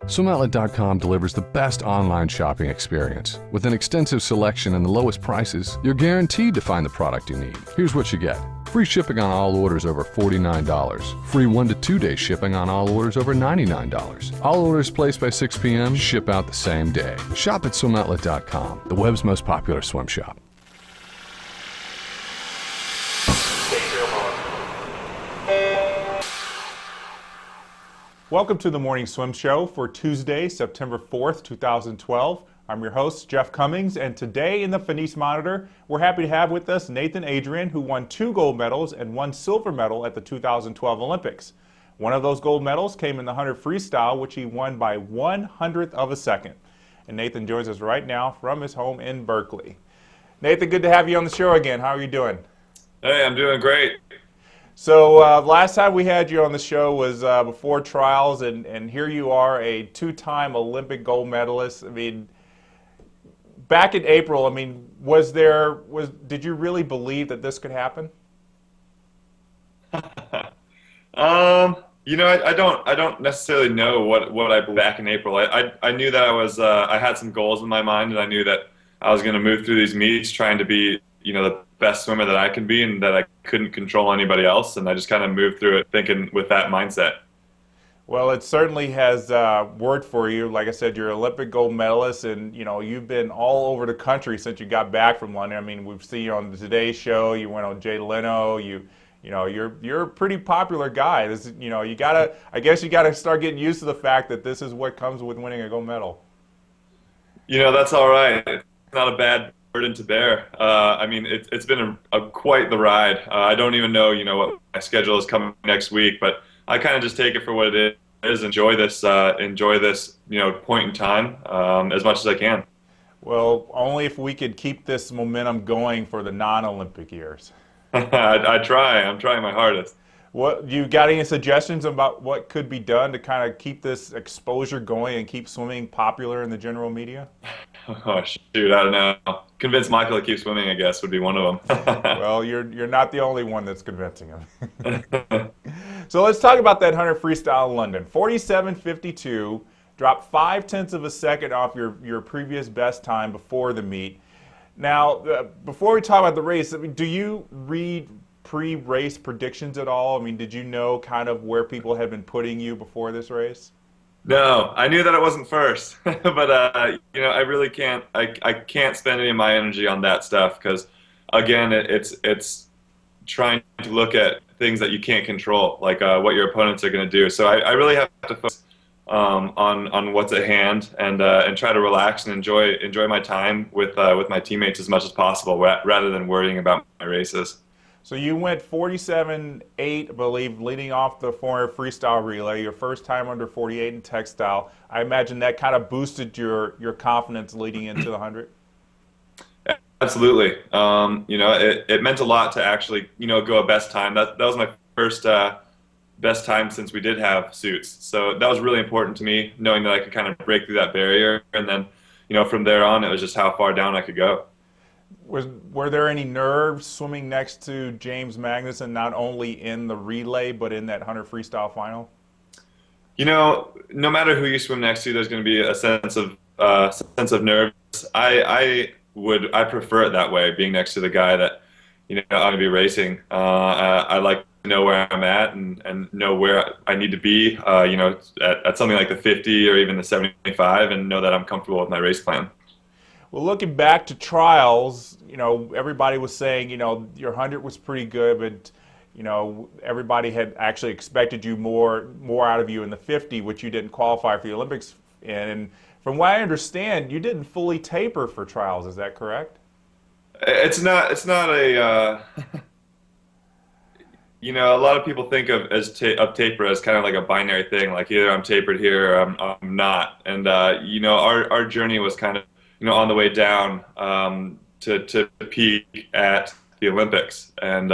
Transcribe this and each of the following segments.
SwimOutlet.com delivers the best online shopping experience. With an extensive selection and the lowest prices, you're guaranteed to find the product you need. Here's what you get. Free shipping on all orders over $49. Free 1 to 2 day shipping on all orders over $99. All orders placed by 6 p.m. ship out the same day. Shop at SwimOutlet.com, the web's most popular swim shop. Welcome to the Morning Swim Show for Tuesday, September 4th, 2012. I'm your host, Jeff Cummings, and today in the FINIS Monitor, we're happy to have with us Nathan Adrian, who won 2 gold medals and 1 silver medal at the 2012 Olympics. One of those gold medals came in the 100 freestyle, which he won by 1/100th of a second. And Nathan joins us right now from his home in Berkeley. Nathan, good to have you on the show again. How are you doing? Hey, I'm doing great. So last time we had you on the show was before trials, and here you are, a 2-time Olympic gold medalist. I mean, back in April, I mean, did you really believe that this could happen? You know, I don't necessarily know what I believed back in April. I knew that I had some goals in my mind, and I knew that I was going to move through these meets trying to be, the best swimmer that I can be, and that I couldn't control anybody else, and I just kind of moved through it thinking with that mindset. Well, it certainly has worked for you. Like I said, you're an Olympic gold medalist, and you've been all over the country since you got back from London. I mean, we've seen you on the Today Show. You went on Jay Leno. You're a pretty popular guy. I guess you gotta start getting used to the fact that this is what comes with winning a gold medal. That's all right. It's not a bad burden to bear. I mean, it's been quite the ride. I don't even know, what my schedule is coming next week, but I kind of just take it for what it is. Enjoy this, point in time as much as I can. Well, only if we could keep this momentum going for the non-Olympic years. I try. I'm trying my hardest. What you got any suggestions about what could be done to kind of keep this exposure going and keep swimming popular in the general media? Oh shoot, I don't know. Convince Michael to keep swimming, I guess, would be one of them. Well, you're not the only one that's convincing him. So let's talk about that 100 freestyle in London. 47.52, dropped 0.5 of a second off your previous best time before the meet. Now, before we talk about the race, I mean, do you read pre-race predictions at all? I mean, did you know kind of where people had been putting you before this race? No, I knew that it wasn't first, but I really can't. I can't spend any of my energy on that stuff because, again, it's trying to look at things that you can't control, like what your opponents are going to do. So I really have to focus on what's at hand and try to relax and enjoy my time with my teammates as much as possible, rather than worrying about my races. So you went 47.8, I believe, leading off the 400 freestyle relay, your first time under 48 in textile. I imagine that kind of boosted your confidence leading into the 100? Absolutely. It meant a lot to actually, go a best time. That was my first best time since we did have suits. So that was really important to me, knowing that I could kind of break through that barrier. And then, from there on, it was just how far down I could go. Were there any nerves swimming next to James Magnussen, not only in the relay, but in that 100 freestyle final? No matter who you swim next to, there's going to be a sense of nerves. I prefer it that way, being next to the guy that, I'm going to be racing. I like to know where I'm at and know where I need to be, at something like the 50 or even the 75, and know that I'm comfortable with my race plan. Well, looking back to trials, everybody was saying, your 100 was pretty good, but, everybody had actually expected you more out of you in the 50, which you didn't qualify for the Olympics in. And from what I understand, you didn't fully taper for trials. Is that correct? It's not a, a lot of people think of taper as kind of like a binary thing, like either I'm tapered here or I'm not. And, our journey was kind of, on the way down to peak at the Olympics, and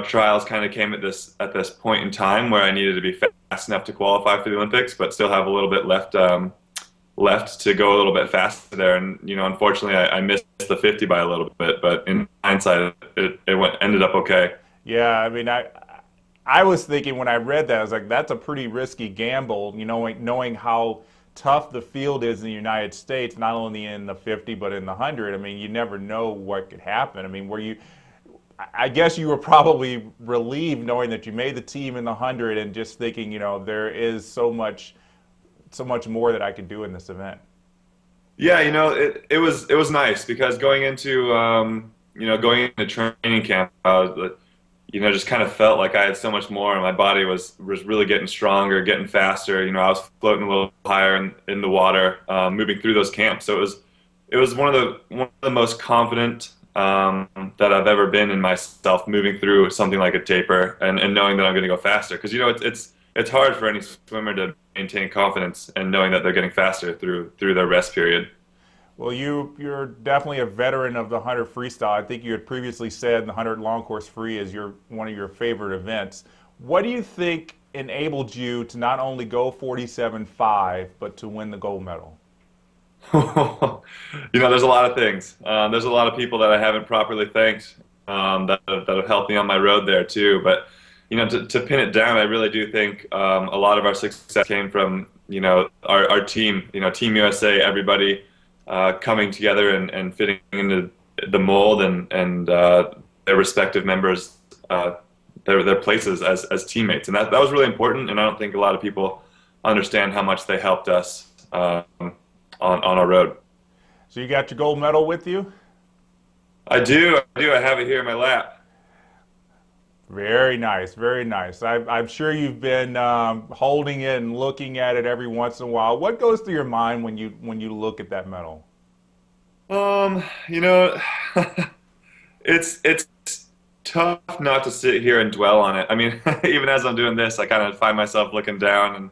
trials kind of came at this point in time where I needed to be fast enough to qualify for the Olympics, but still have a little bit left to go a little bit faster there. And unfortunately, I missed the 50 by a little bit, but in hindsight, it ended up okay. Yeah, I mean, I was thinking when I read that, I was like, that's a pretty risky gamble, knowing how tough the field is in the United States, not only in the 50 but in the 100. I mean, you never know what could happen. I mean, I guess you were probably relieved knowing that you made the team in the 100 and just thinking, there is so much more that I could do in this event. Yeah, it was nice because going into training camp, I was, just kind of felt like I had so much more, and my body was really getting stronger, getting faster. I was floating a little higher in the water, moving through those camps. So it was one of the most confident that I've ever been in myself, moving through something like a taper and knowing that I'm going to go faster. Because it's hard for any swimmer to maintain confidence and knowing that they're getting faster through their rest period. Well, you're definitely a veteran of the 100 freestyle. I think you had previously said the 100 long course free is one of your favorite events. What do you think enabled you to not only go 47.5 but to win the gold medal? There's a lot of things. There's a lot of people that I haven't properly thanked that have helped me on my road there too. But to pin it down, I really do think a lot of our success came from our team. Team USA, everybody coming together and fitting into the mold and their respective members, their places as teammates, and that was really important. And I don't think a lot of people understand how much they helped us on our road. So you got your gold medal with you? I do. I have it here in my lap. Very nice, very nice. I'm sure you've been holding it and looking at it every once in a while. What goes through your mind when you look at that medal? It's tough not to sit here and dwell on it. I mean, even as I'm doing this, I kind of find myself looking down and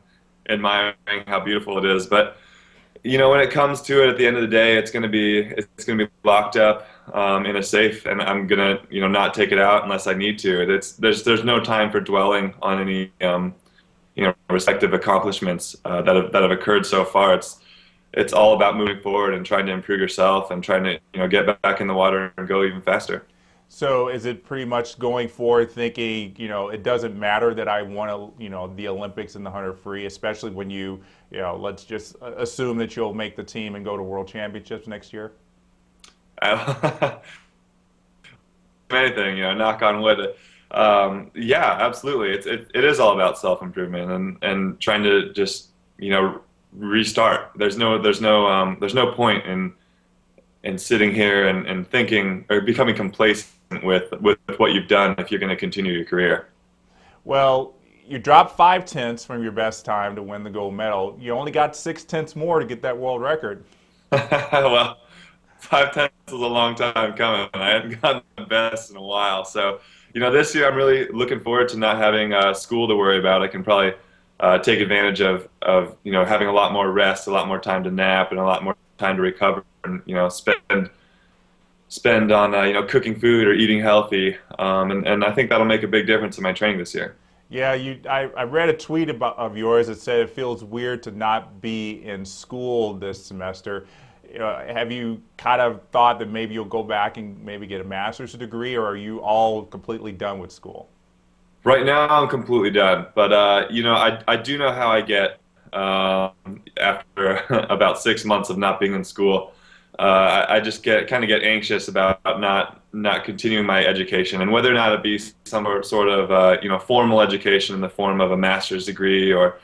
admiring how beautiful it is. But when it comes to it, at the end of the day, it's going to be locked up in a safe, and I'm gonna not take it out unless I need to. There's no time for dwelling on any respective accomplishments that have occurred so far. It's all about moving forward and trying to improve yourself and trying to get back in the water and go even faster. So is it pretty much going forward thinking, it doesn't matter that I won, the Olympics in the 100 free, especially when let's just assume that you'll make the team and go to World Championships next year? Anything, knock on wood. Yeah, absolutely. It is all about self-improvement and trying to just, restart. There's no point in sitting here and thinking or becoming complacent with what you've done if you're going to continue your career. Well, you dropped 5/10 from your best time to win the gold medal. You only got 6/10 more to get that world record. Well, 5/10 is a long time coming. I hadn't gotten the best in a while. So, this year I'm really looking forward to not having school to worry about. I can probably take advantage of having a lot more rest, a lot more time to nap, and a lot more time to recover, and spend on cooking food or eating healthy, and I think that'll make a big difference in my training this year. Yeah, I read a tweet of yours that said it feels weird to not be in school this semester. Have you kind of thought that maybe you'll go back and maybe get a master's degree, or are you all completely done with school? Right now, I'm completely done, but I do know how I get after about 6 months of not being in school. I just get anxious about not continuing my education, and whether or not it be some sort of formal education in the form of a master's degree or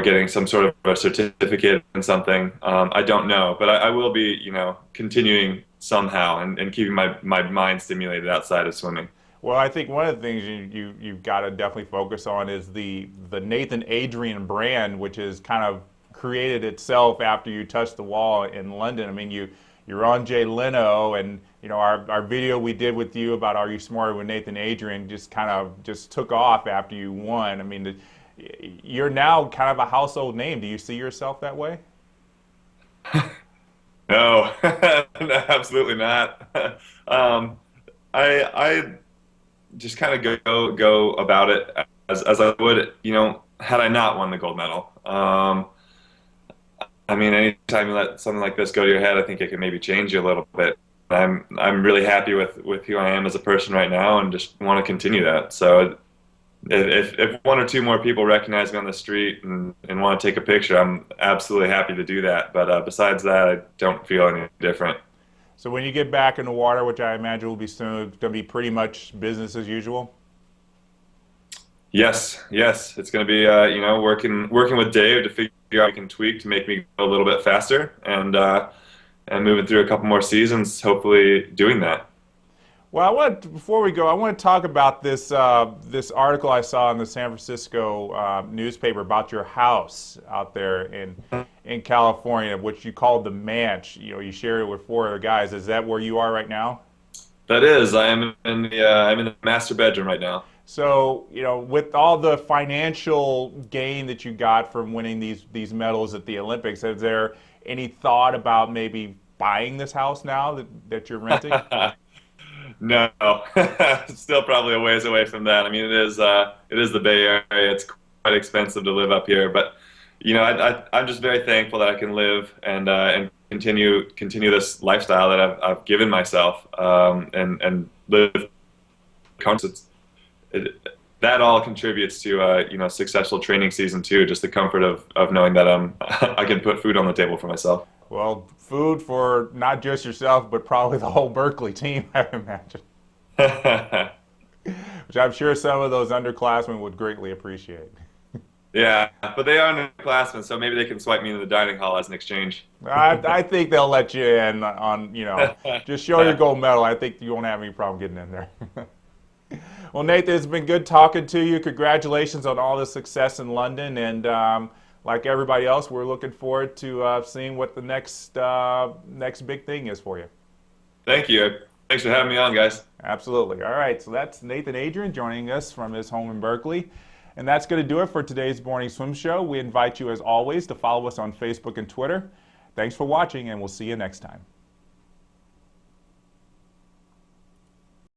getting some sort of a certificate in something. I don't know, but I will be continuing somehow and keeping my mind stimulated outside of swimming. Well, I think one of the things you've got to definitely focus on is the Nathan Adrian brand, which has kind of created itself after you touched the wall in London. I mean, you're on Jay Leno, and our video we did with you about Are You Smarter with Nathan Adrian just took off after you won. I mean, you're now kind of a household name. Do you see yourself that way? No, no, absolutely not. I just kind of go about it as I would, had I not won the gold medal. I mean, anytime you let something like this go to your head, I think it can maybe change you a little bit. I'm really happy with who I am as a person right now, and just want to continue that. So if one or two more people recognize me on the street and want to take a picture, I'm absolutely happy to do that. But besides that, I don't feel any different. So when you get back in the water, which I imagine will be soon, it's going to be pretty much business as usual? Yes, yes, it's going to be working with Dave to figure out what we can tweak to make me go a little bit faster, and moving through a couple more seasons, hopefully doing that. Well, before we go, I want to talk about this this article I saw in the San Francisco newspaper about your house out there in California, which you called the Manch. You know, you shared it with 4 other guys. Is that where you are right now? That is, I'm in the master bedroom right now. So, you know, with all the financial gain that you got from winning these medals at the Olympics, is there any thought about maybe buying this house now that you're renting? No, still probably a ways away from that. I mean, it is the Bay Area. It's quite expensive to live up here, but I'm just very thankful that I can live and continue this lifestyle that I've given myself, and live. That all contributes to successful training season too. Just the comfort of knowing that I can put food on the table for myself. Well, food for not just yourself, but probably the whole Berkeley team, I imagine. Which I'm sure some of those underclassmen would greatly appreciate. Yeah, but they are underclassmen, so maybe they can swipe me into the dining hall as an exchange. I think they'll let you in on, just show your gold medal. I think you won't have any problem getting in there. Well, Nathan, it's been good talking to you. Congratulations on all the success in London, and like everybody else, we're looking forward to seeing what the next big thing is for you. Thank you. Thanks for having me on, guys. Absolutely. All right, so that's Nathan Adrian joining us from his home in Berkeley. And that's going to do it for today's Morning Swim Show. We invite you, as always, to follow us on Facebook and Twitter. Thanks for watching, and we'll see you next time.